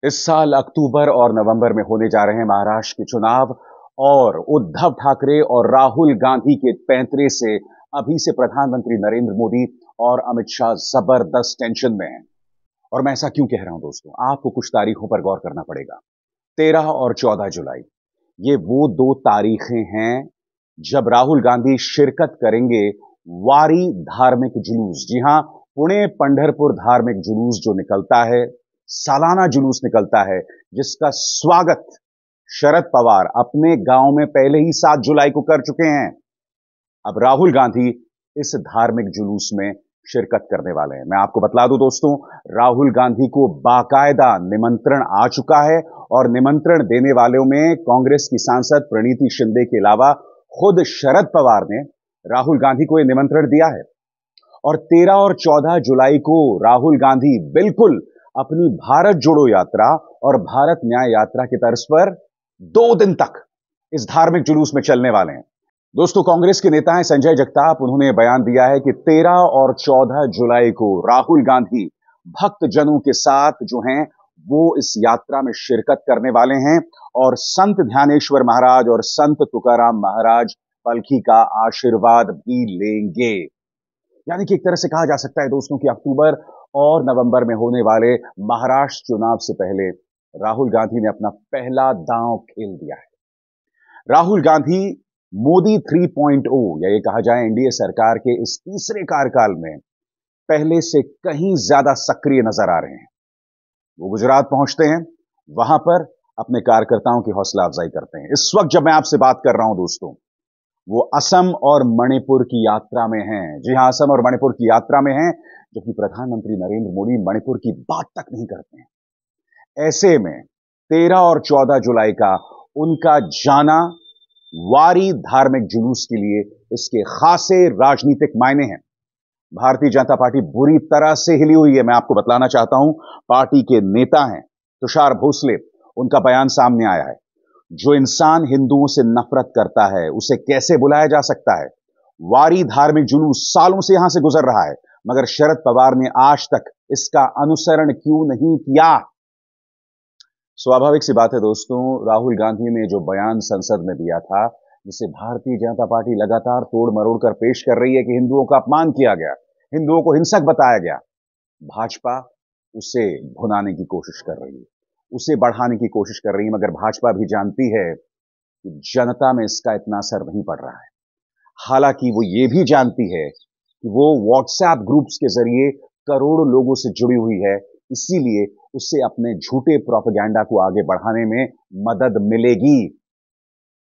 इस साल अक्टूबर और नवंबर में होने जा रहे हैं महाराष्ट्र के चुनाव और उद्धव ठाकरे और राहुल गांधी के पैंतरे से अभी से प्रधानमंत्री नरेंद्र मोदी और अमित शाह जबरदस्त टेंशन में हैं। और मैं ऐसा क्यों कह रहा हूं दोस्तों, आपको कुछ तारीखों पर गौर करना पड़ेगा। 13 और 14 जुलाई ये वो दो तारीखें हैं जब राहुल गांधी शिरकत करेंगे वारी धार्मिक जुलूस। जी हां, पुणे पंढरपुर धार्मिक जुलूस जो निकलता है, सालाना जुलूस निकलता है, जिसका स्वागत शरद पवार अपने गांव में पहले ही 7 जुलाई को कर चुके हैं। अब राहुल गांधी इस धार्मिक जुलूस में शिरकत करने वाले हैं। मैं आपको बतला दूं दोस्तों, राहुल गांधी को बाकायदा निमंत्रण आ चुका है और निमंत्रण देने वालों में कांग्रेस की सांसद प्रणीति शिंदे के अलावा खुद शरद पवार ने राहुल गांधी को यह निमंत्रण दिया है। और 13 और 14 जुलाई को राहुल गांधी बिल्कुल अपनी भारत जोड़ो यात्रा और भारत न्याय यात्रा की तर्ज पर 2 दिन तक इस धार्मिक जुलूस में चलने वाले हैं। दोस्तों, कांग्रेस के नेता हैं संजय जगताप, उन्होंने बयान दिया है कि 13 और 14 जुलाई को राहुल गांधी भक्तजनों के साथ जो हैं वो इस यात्रा में शिरकत करने वाले हैं और संत ध्यानेश्वर महाराज और संत तुकाराम महाराज पालकी का आशीर्वाद भी लेंगे। यानी कि एक तरह से कहा जा सकता है दोस्तों कि अक्टूबर और नवंबर में होने वाले महाराष्ट्र चुनाव से पहले राहुल गांधी ने अपना पहला दांव खेल दिया है। राहुल गांधी मोदी 3.0 या ये कहा जाए एनडीए सरकार के इस तीसरे कार्यकाल में पहले से कहीं ज्यादा सक्रिय नजर आ रहे हैं। वो गुजरात पहुंचते हैं, वहां पर अपने कार्यकर्ताओं की हौसला अफजाई करते हैं। इस वक्त जब मैं आपसे बात कर रहा हूं दोस्तों, वो असम और मणिपुर की यात्रा में हैं। जी हां, असम और मणिपुर की यात्रा में हैं, जबकि प्रधानमंत्री नरेंद्र मोदी मणिपुर की बात तक नहीं करते हैं। ऐसे में 13 और 14 जुलाई का उनका जाना वारी धार्मिक जुलूस के लिए इसके खासे राजनीतिक मायने हैं। भारतीय जनता पार्टी बुरी तरह से हिली हुई है। मैं आपको बतलाना चाहता हूं, पार्टी के नेता हैं तुषार भोसले, उनका बयान सामने आया है। जो इंसान हिंदुओं से नफरत करता है उसे कैसे बुलाया जा सकता है। वारी धार्मिक जुलूस सालों से यहां से गुजर रहा है, मगर शरद पवार ने आज तक इसका अनुसरण क्यों नहीं किया। स्वाभाविक सी बात है दोस्तों, राहुल गांधी ने जो बयान संसद में दिया था, जिसे भारतीय जनता पार्टी लगातार तोड़ मरोड़ कर पेश कर रही है कि हिंदुओं का अपमान किया गया, हिंदुओं को हिंसक बताया गया, भाजपा उसे भुनाने की कोशिश कर रही है, उसे बढ़ाने की कोशिश कर रही है। मगर भाजपा भी जानती है कि जनता में इसका इतना असर नहीं पड़ रहा है। हालांकि वो ये भी जानती है कि वो व्हाट्सएप ग्रुप्स के जरिए करोड़ों लोगों से जुड़ी हुई है, इसीलिए उससे अपने झूठे प्रोपेगेंडा को आगे बढ़ाने में मदद मिलेगी।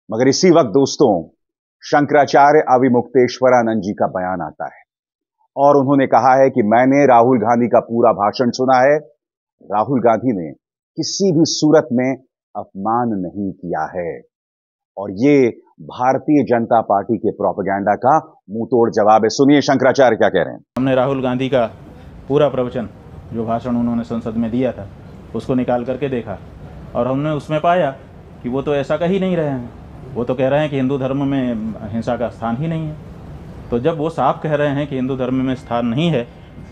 मगर इसी वक्त दोस्तों, शंकराचार्य अविमुक्तेश्वरानंद जी का बयान आता है और उन्होंने कहा है कि मैंने राहुल गांधी का पूरा भाषण सुना है। राहुल गांधी ने किसी भी सूरत में अपमान नहीं किया है और ये भारतीय जनता पार्टी के प्रोपेगेंडा का मुंह तोड़ जवाब है। सुनिए शंकराचार्य क्या कह रहे हैं। हमने राहुल गांधी का पूरा प्रवचन, जो भाषण उन्होंने संसद में दिया था, उसको निकाल करके देखा और हमने उसमें पाया कि वो तो ऐसा कह ही नहीं रहे हैं। वो तो कह रहे हैं कि हिंदू धर्म में हिंसा का स्थान ही नहीं है। तो जब वो साफ कह रहे हैं कि हिंदू धर्म में स्थान नहीं है,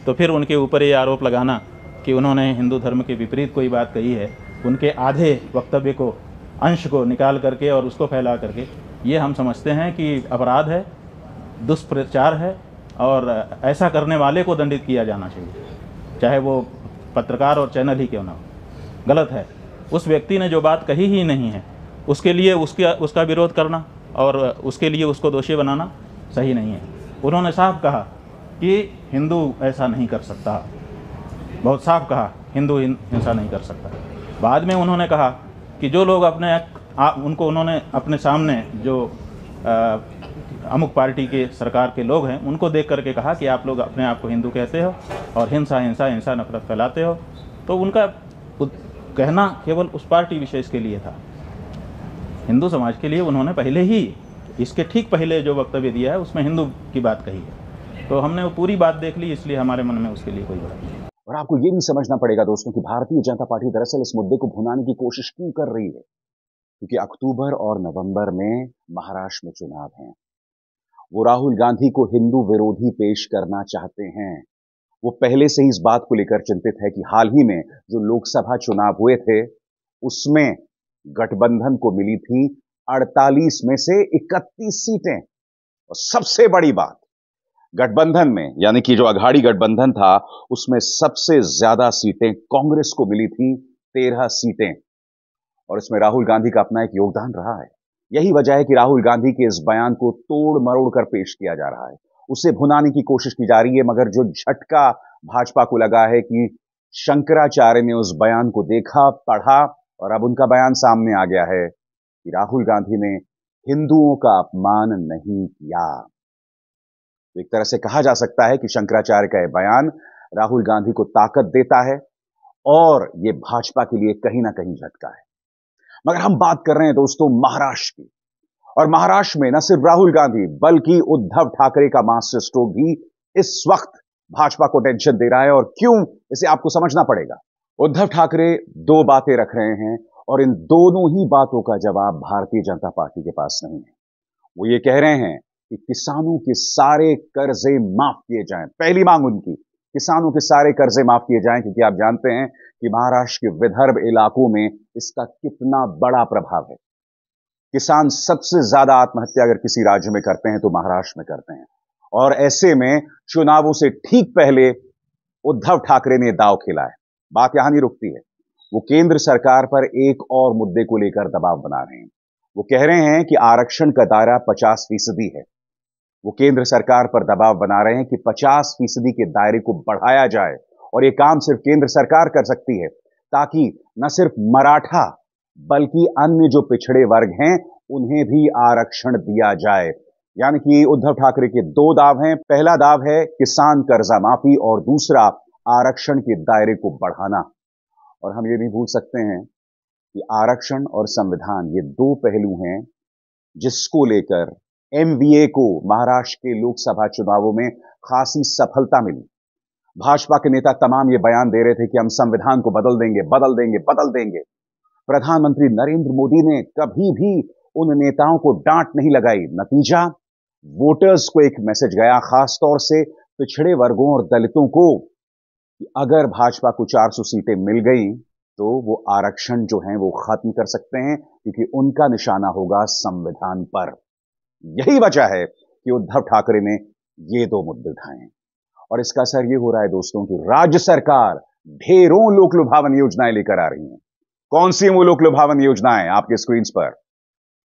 तो फिर उनके ऊपर ये आरोप लगाना कि उन्होंने हिंदू धर्म के विपरीत कोई बात कही है, उनके आधे वक्तव्य को, अंश को निकाल करके और उसको फैला करके, ये हम समझते हैं कि अपराध है, दुष्प्रचार है और ऐसा करने वाले को दंडित किया जाना चाहिए, चाहे वो पत्रकार और चैनल ही क्यों ना हो। गलत है। उस व्यक्ति ने जो बात कही ही नहीं है उसके लिए उसका विरोध करना और उसके लिए उसको दोषी बनाना सही नहीं है। उन्होंने साफ कहा कि हिंदू ऐसा नहीं कर सकता, बहुत साफ कहा हिंदू हिंसा नहीं कर सकता। बाद में उन्होंने कहा कि जो लोग उनको उन्होंने अपने सामने जो अमुक पार्टी के सरकार के लोग हैं उनको देख करके कहा कि आप लोग अपने आप को हिंदू कहते हो और हिंसा नफरत फैलाते हो। तो उनका कहना केवल उस पार्टी विशेष के लिए था, हिंदू समाज के लिए उन्होंने पहले ही, इसके ठीक पहले जो वक्तव्य दिया है उसमें हिंदू की बात कही है। तो हमने वो पूरी बात देख ली, इसलिए हमारे मन में उसके लिए कोई बात नहीं। और आपको ये भी समझना पड़ेगा दोस्तों कि भारतीय जनता पार्टी दरअसल इस मुद्दे को भुनाने की कोशिश क्यों कर रही है, क्योंकि अक्टूबर और नवंबर में महाराष्ट्र में चुनाव हैं। वो राहुल गांधी को हिंदू विरोधी पेश करना चाहते हैं वो पहले से ही इस बात को लेकर चिंतित है कि हाल ही में जो लोकसभा चुनाव हुए थे उसमें गठबंधन को मिली थी 48 में से 31 सीटें। और सबसे बड़ी बात, गठबंधन में यानी कि जो अघाड़ी गठबंधन था उसमें सबसे ज्यादा सीटें कांग्रेस को मिली थी, 13 सीटें। और इसमें राहुल गांधी का अपना एक योगदान रहा है। यही वजह है कि राहुल गांधी के इस बयान को तोड़ मरोड़ कर पेश किया जा रहा है, उसे भुनाने की कोशिश की जा रही है। मगर जो झटका भाजपा को लगा है कि शंकराचार्य ने उस बयान को देखा, पढ़ा और अब उनका बयान सामने आ गया है कि राहुल गांधी ने हिंदुओं का अपमान नहीं किया। तो एक तरह से कहा जा सकता है कि शंकराचार्य का यह बयान राहुल गांधी को ताकत देता है और यह भाजपा के लिए कहीं ना कहीं झटका है। मगर हम बात कर रहे हैं दोस्तों महाराष्ट्र की, और महाराष्ट्र में न सिर्फ राहुल गांधी बल्कि उद्धव ठाकरे का मास्टर स्ट्रोक भी इस वक्त भाजपा को टेंशन दे रहा है। और क्यों, इसे आपको समझना पड़ेगा। उद्धव ठाकरे दो बातें रख रहे हैं और इन दोनों ही बातों का जवाब भारतीय जनता पार्टी के पास नहीं है। वो ये कह रहे हैं कि किसानों के सारे कर्जे माफ किए जाएं। पहली मांग उनकी, किसानों के सारे कर्जे माफ किए जाएं, क्योंकि आप जानते हैं कि महाराष्ट्र के विदर्भ इलाकों में इसका कितना बड़ा प्रभाव है। किसान सबसे ज्यादा आत्महत्या अगर किसी राज्य में करते हैं तो महाराष्ट्र में करते हैं। और ऐसे में चुनावों से ठीक पहले उद्धव ठाकरे ने दांव खेला है। बात यहां नहीं रुकती है, वो केंद्र सरकार पर एक और मुद्दे को लेकर दबाव बना रहे हैं। वो कह रहे हैं कि आरक्षण का दायरा 50% है। वो केंद्र सरकार पर दबाव बना रहे हैं कि 50% के दायरे को बढ़ाया जाए, और यह काम सिर्फ केंद्र सरकार कर सकती है, ताकि न सिर्फ मराठा बल्कि अन्य जो पिछड़े वर्ग हैं उन्हें भी आरक्षण दिया जाए। यानी कि उद्धव ठाकरे के दो दाव हैं। पहला दाव है किसान कर्जा माफी और दूसरा आरक्षण के दायरे को बढ़ाना। और हम ये भी भूल सकते हैं कि आरक्षण और संविधान ये दो पहलू हैं जिसको लेकर एमवीए को महाराष्ट्र के लोकसभा चुनावों में खासी सफलता मिली। भाजपा के नेता तमाम ये बयान दे रहे थे कि हम संविधान को बदल देंगे, बदल देंगे, बदल देंगे। प्रधानमंत्री नरेंद्र मोदी ने कभी भी उन नेताओं को डांट नहीं लगाई। नतीजा, वोटर्स को एक मैसेज गया, खासतौर से पिछड़े वर्गों और दलितों को, कि अगर भाजपा को 400 सीटें मिल गई तो वो आरक्षण जो है वो खत्म कर सकते हैं, क्योंकि उनका निशाना होगा संविधान पर। यही वजह है कि उद्धव ठाकरे ने ये दो मुद्दे उठाए हैं। और इसका असर ये हो रहा है दोस्तों कि राज्य सरकार ढेरों लोक लुभावन योजनाएं लेकर आ रही है। कौन सी वो लोक लुभावन योजनाएं आपके स्क्रीन पर?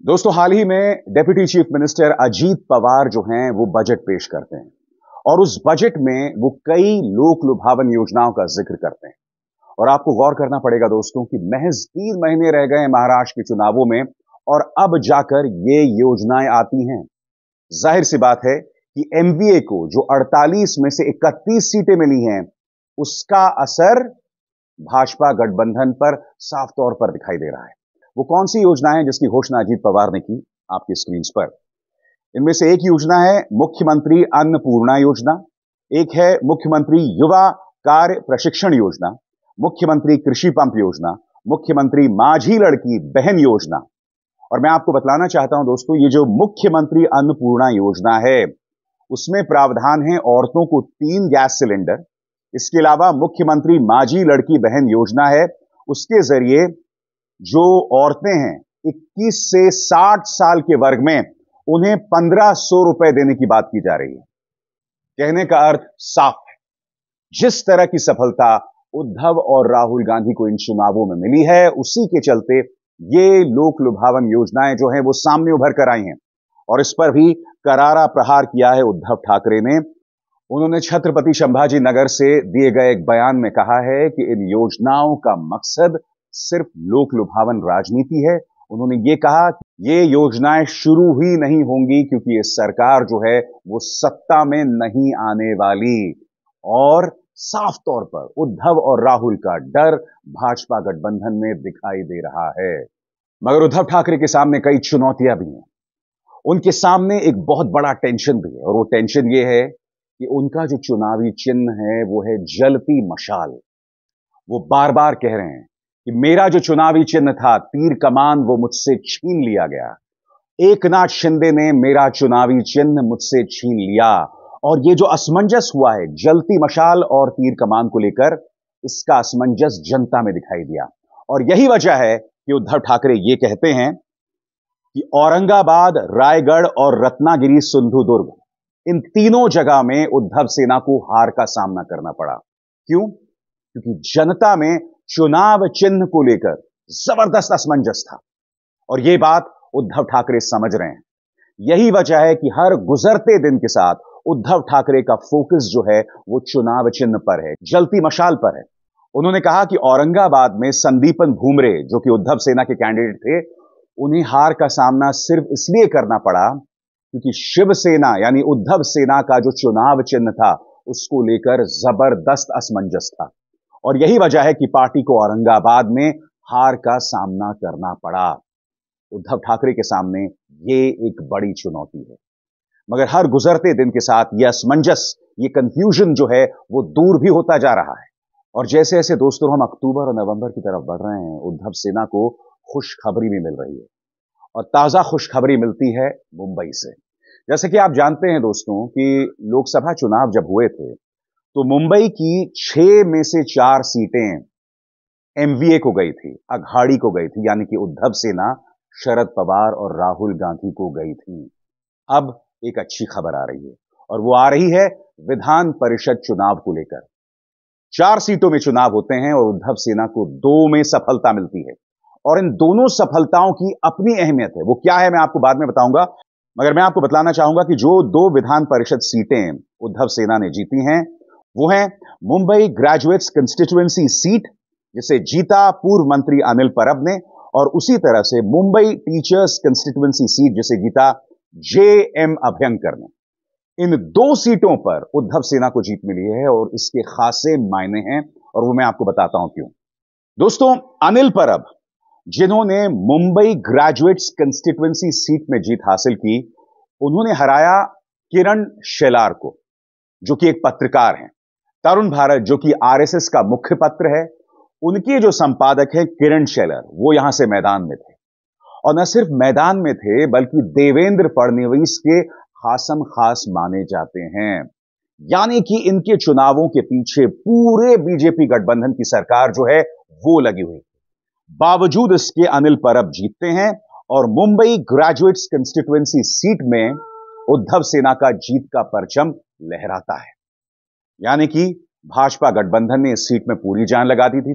दोस्तों, हाल ही में deputy chief minister Ajit Pawar जो हैं वो बजट पेश करते हैं, और उस बजट में वो कई लोक लुभावन योजनाओं का जिक्र करते हैं। और आपको गौर करना पड़ेगा दोस्तों कि महज 3 महीने रह गए महाराष्ट्र के चुनावों में और अब जाकर ये योजनाएं आती हैं। जाहिर सी बात है कि एमवीए को जो 48 में से 31 सीटें मिली हैं उसका असर भाजपा गठबंधन पर साफ तौर पर दिखाई दे रहा है। वो कौन सी योजना है जिसकी घोषणा अजीत पवार ने की आपकी स्क्रीन पर? इनमें से एक योजना है मुख्यमंत्री अन्नपूर्णा योजना, एक है मुख्यमंत्री युवा कार्य प्रशिक्षण योजना, मुख्यमंत्री कृषि पंप योजना, मुख्यमंत्री माझी लड़की बहन योजना। और मैं आपको बतलाना चाहता हूं दोस्तों, ये जो मुख्यमंत्री अन्नपूर्णा योजना है उसमें प्रावधान है औरतों को 3 गैस सिलेंडर। इसके अलावा मुख्यमंत्री माझी लड़की बहन योजना है, उसके जरिए जो औरतें हैं 21 से 60 साल के वर्ग में उन्हें 1500 रुपए देने की बात की जा रही है। कहने का अर्थ साफ है, जिस तरह की सफलता उद्धव और राहुल गांधी को इन चुनावों में मिली है उसी के चलते ये लोक लुभावन योजनाएं जो हैं वो सामने उभर कर आई हैं। और इस पर भी करारा प्रहार किया है उद्धव ठाकरे ने। उन्होंने छत्रपति संभाजी नगर से दिए गए एक बयान में कहा है कि इन योजनाओं का मकसद सिर्फ लोक लुभावन राजनीति है। उन्होंने ये कहा कि ये योजनाएं शुरू ही नहीं होंगी क्योंकि ये सरकार जो है वो सत्ता में नहीं आने वाली। और साफ तौर पर उद्धव और राहुल का डर भाजपा गठबंधन में दिखाई दे रहा है। मगर उद्धव ठाकरे के सामने कई चुनौतियां भी हैं। उनके सामने एक बहुत बड़ा टेंशन भी है, और वो टेंशन ये है कि उनका जो चुनावी चिन्ह है वो है जलती मशाल। वो बार बार कह रहे हैं कि मेरा जो चुनावी चिन्ह था तीर कमान वो मुझसे छीन लिया गया। एकनाथ शिंदे ने मेरा चुनावी चिन्ह मुझसे छीन लिया और ये जो असमंजस हुआ है जलती मशाल और तीर कमान को लेकर, इसका असमंजस जनता में दिखाई दिया। और यही वजह है कि उद्धव ठाकरे ये कहते हैं कि औरंगाबाद, रायगढ़ और रत्नागिरी, सिंधुदुर्ग, इन तीनों जगह में उद्धव सेना को हार का सामना करना पड़ा। क्यों? क्योंकि जनता में चुनाव चिन्ह को लेकर जबरदस्त असमंजस था और यह बात उद्धव ठाकरे समझ रहे हैं। यही वजह है कि हर गुजरते दिन के साथ उद्धव ठाकरे का फोकस जो है वो चुनाव चिन्ह पर है, जलती मशाल पर है। उन्होंने कहा कि औरंगाबाद में संदीपन भूमरे, जो कि उद्धव सेना के कैंडिडेट थे, उन्हें हार का सामना सिर्फ इसलिए करना पड़ा क्योंकि शिवसेना यानी उद्धव सेना का जो चुनाव चिन्ह था उसको लेकर जबरदस्त असमंजस था और यही वजह है कि पार्टी को औरंगाबाद में हार का सामना करना पड़ा। उद्धव ठाकरे के सामने यह एक बड़ी चुनौती है, मगर हर गुजरते दिन के साथ यह असमंजस, यह कंफ्यूजन जो है वो दूर भी होता जा रहा है। और जैसे जैसे दोस्तों हम अक्टूबर और नवंबर की तरफ बढ़ रहे हैं, उद्धव सेना को खुशखबरी भी मिल रही है और ताजा खुशखबरी मिलती है मुंबई से। जैसे कि आप जानते हैं दोस्तों कि लोकसभा चुनाव जब हुए थे तो मुंबई की 6 में से 4 सीटें एमवीए को गई थी, अघाड़ी को गई थी, यानी कि उद्धव सेना शरद पवार और राहुल गांधी को गई थी। अब एक अच्छी खबर आ रही है और वो आ रही है विधान परिषद चुनाव को लेकर। 4 सीटों में चुनाव होते हैं और उद्धव सेना को 2 में सफलता मिलती है और इन दोनों सफलताओं की अपनी अहमियत है। वो क्या है मैं आपको बाद में बताऊंगा, मगर मैं आपको बतलाना चाहूंगा कि जो 2 विधान परिषद सीटें उद्धव सेना ने जीती हैं वो हैं मुंबई ग्रेजुएट्स कंस्टिट्यूएंसी सीट, जिसे जीता पूर्व मंत्री अनिल परब ने, और उसी तरह से मुंबई टीचर्स कंस्टिट्यूएंसी सीट जिसे जीता जेएम अभ्यंकर ने। इन 2 सीटों पर उद्धव सेना को जीत मिली है और इसके खासे मायने हैं और वो मैं आपको बताता हूं क्यों। दोस्तों, अनिल परब जिन्होंने मुंबई ग्रेजुएट्स कंस्टिट्यूएंसी सीट में जीत हासिल की, उन्होंने हराया किरण शेलार को, जो कि एक पत्रकार हैं। तरुण भारत, जो कि आरएसएस का मुख्य पत्र है, उनके जो संपादक हैं किरण शेलर, वो यहां से मैदान में थे और न सिर्फ मैदान में थे बल्कि देवेंद्र फडणवीस के खासम खास माने जाते हैं। यानी कि इनके चुनावों के पीछे पूरे बीजेपी गठबंधन की सरकार जो है वो लगी हुई। बावजूद इसके अनिल परब जीतते हैं और मुंबई ग्रेजुएट्स कंस्टिट्यूएंसी सीट में उद्धव सेना का जीत का परचम लहराता है। यानी कि भाजपा गठबंधन ने इस सीट में पूरी जान लगा दी थी।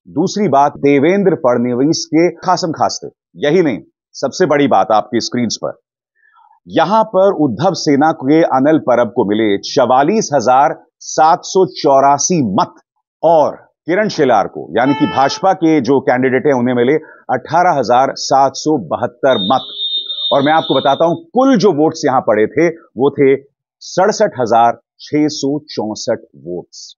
दूसरी बात, देवेंद्र फडणवीस के खासम खास थे। यही नहीं, सबसे बड़ी बात आपकी स्क्रीन पर, यहां पर उद्धव सेना के अनिल परब को मिले 44,784 मत और किरण शेलार को, यानी कि भाजपा के जो कैंडिडेट हैं, उन्हें मिले 18,772 मत। और मैं आपको बताता हूं कुल जो वोट्स यहां पड़े थे वो थे 67,664 वोट्स।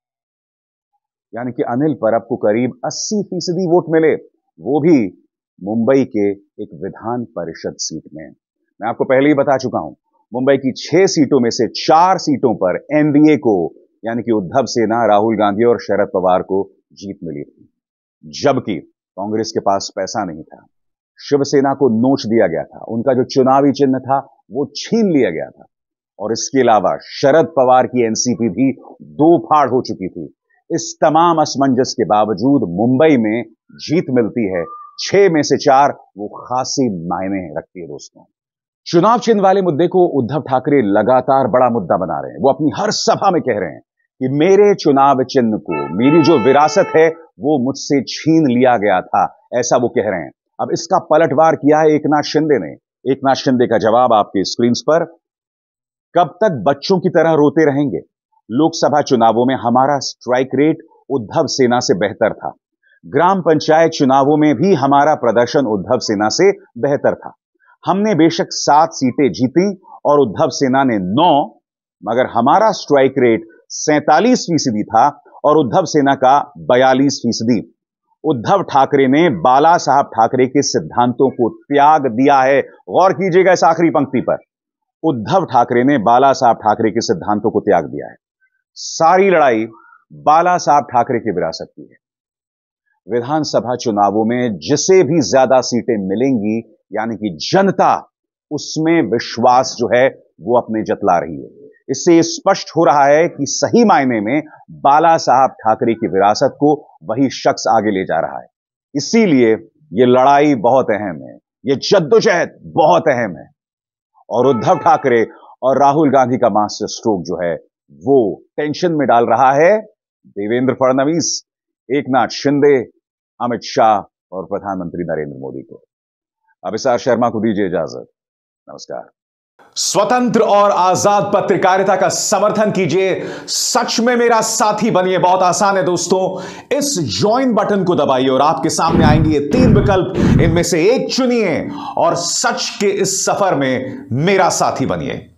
यानी कि अनिल परब को करीब 80% वोट मिले, वो भी मुंबई के एक विधान परिषद सीट में। मैं आपको पहले ही बता चुका हूं, मुंबई की 6 सीटों में से 4 सीटों पर एनडीए को, यानी कि उद्धव सेना, राहुल गांधी और शरद पवार को जीत मिली थी, जबकि कांग्रेस के पास पैसा नहीं था। शिवसेना को नोच दिया गया था, उनका जो चुनावी चिन्ह था वो छीन लिया गया था और इसके अलावा शरद पवार की एनसीपी भी 2 फाड़ हो चुकी थी। इस तमाम असमंजस के बावजूद मुंबई में जीत मिलती है 6 में से 4, वो खासी मायने रखती है दोस्तों। चुनाव चिन्ह वाले मुद्दे को उद्धव ठाकरे लगातार बड़ा मुद्दा बना रहे हैं। वो अपनी हर सभा में कह रहे हैं कि मेरे चुनाव चिन्ह को, मेरी जो विरासत है वो मुझसे छीन लिया गया था, ऐसा वो कह रहे हैं। अब इसका पलटवार किया है एकनाथ शिंदे ने। एकनाथ शिंदे का जवाब आपके स्क्रीन पर, कब तक बच्चों की तरह रोते रहेंगे? लोकसभा चुनावों में हमारा स्ट्राइक रेट उद्धव सेना से बेहतर था, ग्राम पंचायत चुनावों में भी हमारा प्रदर्शन उद्धव सेना से बेहतर था। हमने बेशक 7 सीटें जीती और उद्धव सेना ने 9, मगर हमारा स्ट्राइक रेट 47% था और उद्धव सेना का 42%। उद्धव ठाकरे ने बाला साहब ठाकरे के सिद्धांतों को त्याग दिया है। गौर कीजिएगा इस आखिरी पंक्ति पर, उद्धव ठाकरे ने बाला साहब ठाकरे के सिद्धांतों को त्याग दिया है। सारी लड़ाई बाला साहब ठाकरे की विरासत की है। विधानसभा चुनावों में जिसे भी ज्यादा सीटें मिलेंगी, यानी कि जनता उसमें विश्वास जो है वो अपने जतला रही है। इससे यह स्पष्ट हो रहा है कि सही मायने में बाला साहब ठाकरे की विरासत को वही शख्स आगे ले जा रहा है। इसीलिए यह लड़ाई बहुत अहम है, यह जद्दोजहद बहुत अहम है और उद्धव ठाकरे और राहुल गांधी का मास्टर स्ट्रोक जो है वो टेंशन में डाल रहा है देवेंद्र फडणवीस, एकनाथ शिंदे, अमित शाह और प्रधानमंत्री नरेंद्र मोदी को। अभिसार शर्मा को दीजिए इजाजत। नमस्कार। स्वतंत्र और आजाद पत्रकारिता का समर्थन कीजिए, सच में मेरा साथी बनिए। बहुत आसान है दोस्तों, इस ज्वाइन बटन को दबाइए और आपके सामने आएंगे ये 3 विकल्प, इनमें से एक चुनिए और सच के इस सफर में मेरा साथी बनिए।